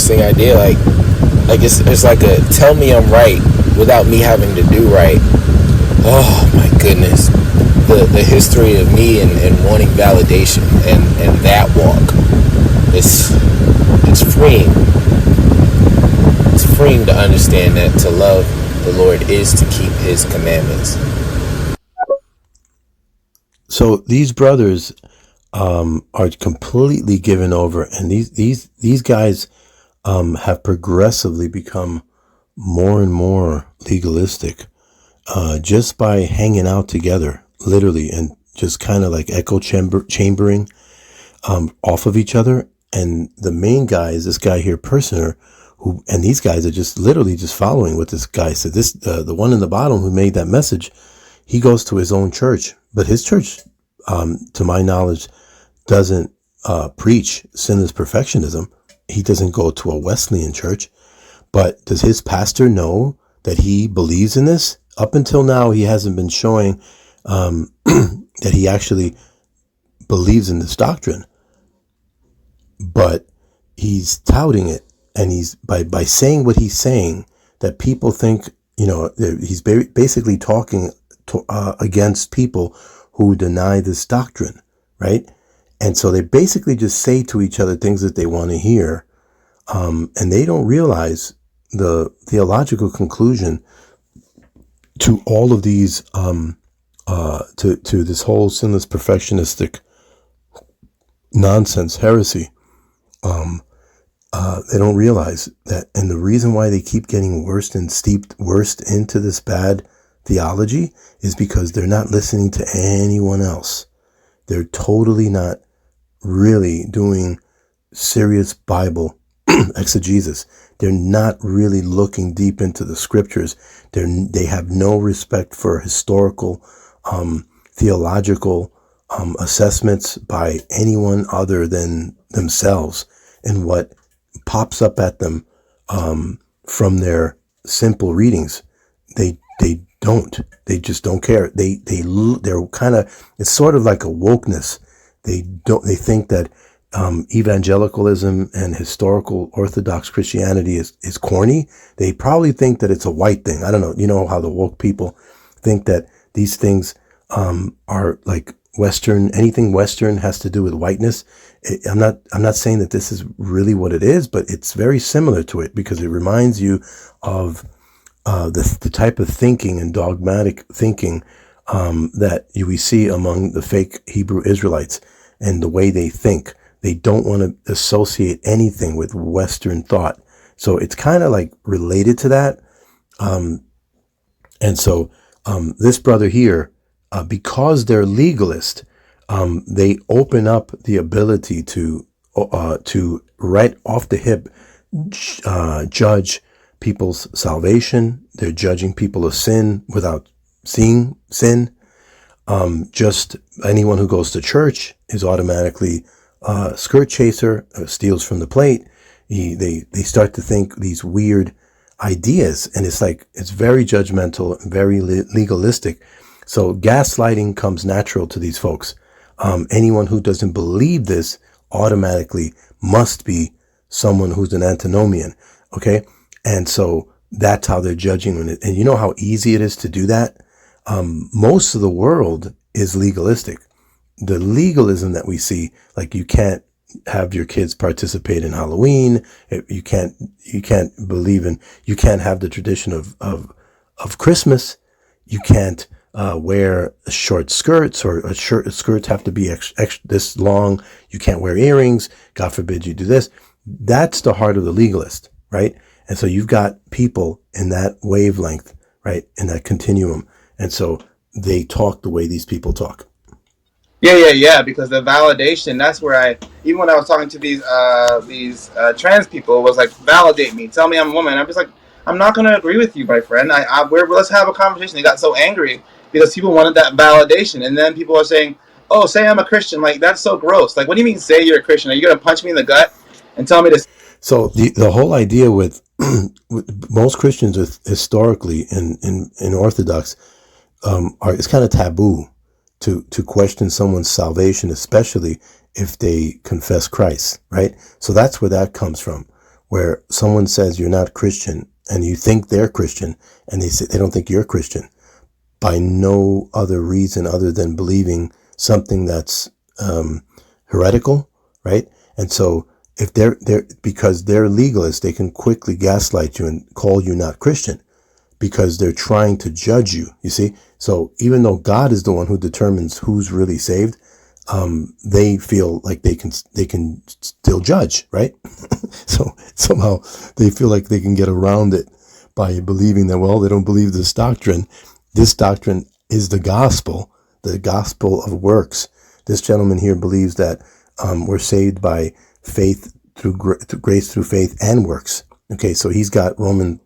interesting idea. Like it's like a tell me I'm right without me having to do right. Oh my goodness, the history of me and wanting validation and that walk. It's freeing. It's freeing to understand that to love the Lord is to keep His commandments. So these brothers are completely given over, and these guys have progressively become more and more legalistic just by hanging out together, literally, and just kind of like echo chambering off of each other. And the main guy is this guy here, Personer, and these guys are just literally just following what this guy said. This the one in the bottom who made that message, he goes to his own church, but his church, to my knowledge, doesn't preach sinless perfectionism. He doesn't go to a Wesleyan church, but does his pastor know that he believes in this? Up until now, he hasn't been showing that he actually believes in this doctrine, but he's touting it, and he's by saying what he's saying, that people think, he's basically talking against people who deny this doctrine, right? And so they basically just say to each other things that they want to hear, and they don't realize the theological conclusion to all of these, to this whole sinless perfectionistic nonsense heresy. They don't realize that, and the reason why they keep getting worse into this bad theology is because they're not listening to anyone else. They're totally not really doing serious Bible exegesis. They're not really looking deep into the scriptures. They have no respect for historical, theological assessments by anyone other than themselves, and what pops up at them from their simple readings. They just don't care. They're kind of, it's sort of like a wokeness. They think that evangelicalism and historical Orthodox Christianity is corny. They probably think that it's a white thing. I don't know. You know how the woke people think that these things are like Western. Anything Western has to do with whiteness. I'm not saying that this is really what it is, but it's very similar to it, because it reminds you of the type of thinking and dogmatic thinking that we see among the fake Hebrew Israelites, and the way they think. They don't want to associate anything with Western thought. So it's kind of like related to that. And so this brother here, because they're legalist, they open up the ability to right off the hip judge people's salvation. They're judging people of sin without seeing sin. Just anyone who goes to church is automatically skirt chaser, steals from the plate. They start to think these weird ideas, and it's very judgmental, very legalistic. So gaslighting comes natural to these folks. Anyone who doesn't believe this automatically must be someone who's an antinomian. Okay. And so that's how they're judging it. And you know how easy it is to do that? Most of the world is legalistic. The legalism that we see, like you can't have your kids participate in Halloween. You can't believe in, you can't have the tradition of Christmas. You can't wear short skirts, or skirts have to be this long. You can't wear earrings. God forbid you do this. That's the heart of the legalist, right? And so you've got people in that wavelength, right? In that continuum. And so they talk the way these people talk. Yeah. Because the validation, that's where even when I was talking to these trans people, it was like, validate me, tell me I'm a woman. I'm just like, I'm not going to agree with you, my friend. Let's have a conversation. They got so angry because people wanted that validation. And then people are saying, oh, say I'm a Christian. Like, that's so gross. Like, what do you mean say you're a Christian? Are you going to punch me in the gut and tell me this? So the whole idea with most Christians historically in Orthodox, it's kind of taboo to question someone's salvation, especially if they confess Christ, right? So that's where that comes from. where someone says you're not Christian and you think they're Christian and they say they don't think you're Christian by no other reason other than believing something that's heretical, right? And so if they're because they're legalists, they can quickly gaslight you and call you not Christian because they're trying to judge you. You see? So even though God is the one who determines who's really saved, they feel like they can still judge, right? So somehow they feel like they can get around it by believing that, well, they don't believe this doctrine. This doctrine is the gospel of works. This gentleman here believes that we're saved by faith through grace through faith and works. Okay, so he's got Roman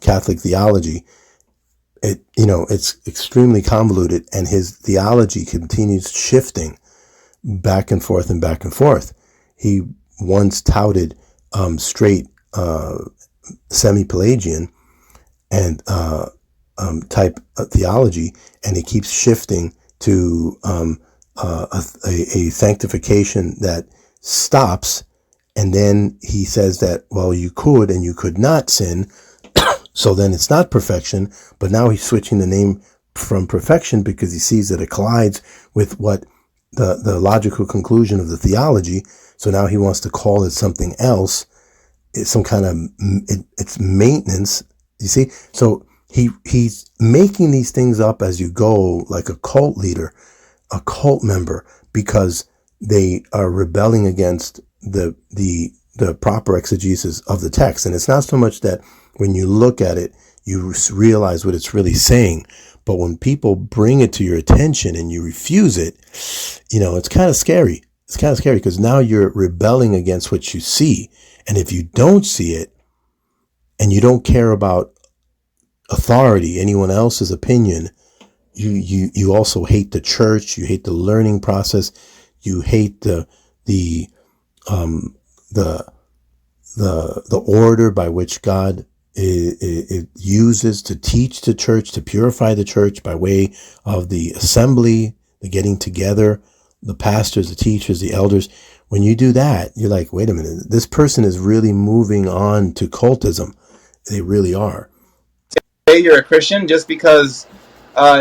Catholic theology. It's extremely convoluted, and his theology continues shifting back and forth and back and forth. He once touted straight semi-Pelagian and type theology, and he keeps shifting to a sanctification that stops, and then he says that, well, you could and you could not sin, so then it's not perfection, but now he's switching the name from perfection because he sees that it collides with what the logical conclusion of the theology, so now he wants to call it something else. It's some kind of, it's maintenance, you see? So he's making these things up as you go, like a cult leader, a cult member, because they are rebelling against the proper exegesis of the text. And it's not so much that when you look at it, you realize what it's really saying. But when people bring it to your attention and you refuse it, it's kind of scary. It's kind of scary because now you're rebelling against what you see. And if you don't see it and you don't care about authority, anyone else's opinion, you also hate the church, you hate the learning process, you hate the order by which God it uses to teach the church, to purify the church by way of the assembly, the getting together, the pastors, the teachers, the elders. When you do that, you're like, wait a minute, this person is really moving on to cultism. They really are. Say you're a Christian just because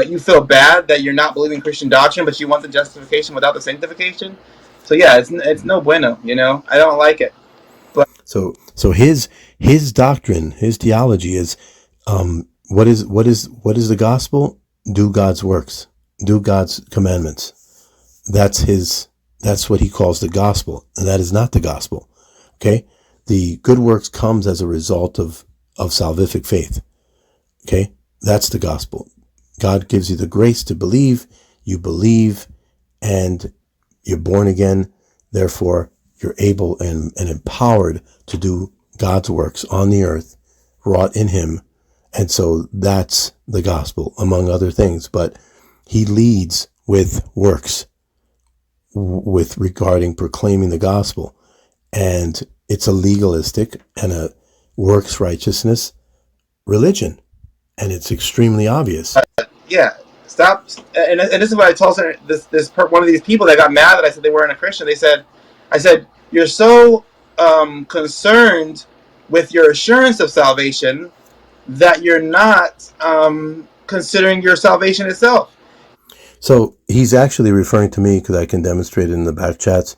you feel bad that you're not believing Christian doctrine, but you want the justification without the sanctification. So yeah, it's no bueno. I don't like it. But so his doctrine, his theology is what is the gospel? Do God's works, do God's commandments. That's what he calls the gospel, and that is not the gospel. Okay, the good works comes as a result of salvific faith. Okay, that's the gospel. God gives you the grace to believe. You believe, and you're born again. Therefore, you're able and empowered to do God's works on the earth, wrought in him. And so that's the gospel, among other things. But he leads with works, with regarding proclaiming the gospel. And it's a legalistic and a works righteousness religion. And it's extremely obvious. Yeah, stop. And this is what I told one of these people that got mad that I said they weren't a Christian. I said, you're so concerned with your assurance of salvation that you're not considering your salvation itself. So he's actually referring to me because I can demonstrate it in the back chats.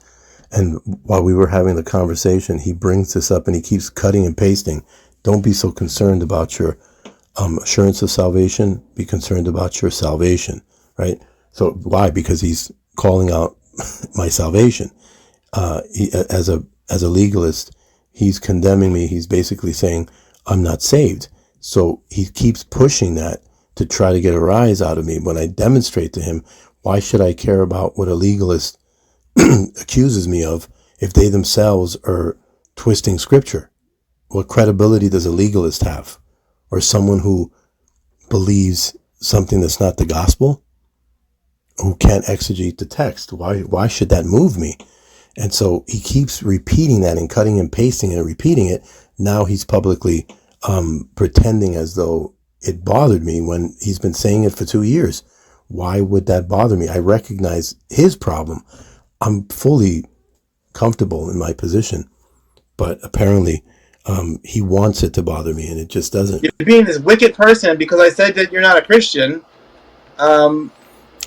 And while we were having the conversation, he brings this up and he keeps cutting and pasting. Don't be so concerned about your assurance of salvation. Be concerned about your salvation, right? So why? Because he's calling out my salvation. As a legalist, he's condemning me. He's basically saying I'm not saved. So he keeps pushing that to try to get a rise out of me. When I demonstrate to him, why should I care about what a legalist accuses me of if they themselves are twisting scripture? What credibility does a legalist have? Or someone who believes something that's not the gospel, who can't exegete the text? Why should that move me? And so he keeps repeating that and cutting and pasting and repeating it. Now he's publicly pretending as though it bothered me when he's been saying it for 2 years. Why would that bother me? I recognize his problem. I'm fully comfortable in my position. but apparently he wants it to bother me, and it just doesn't. You're being this wicked person because I said that you're not a Christian. I've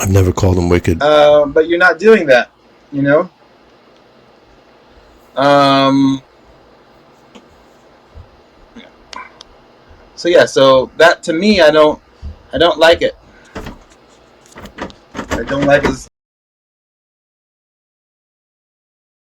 never called him wicked. But you're not doing that, you know. So yeah, so that to me, I don't like it. I don't like his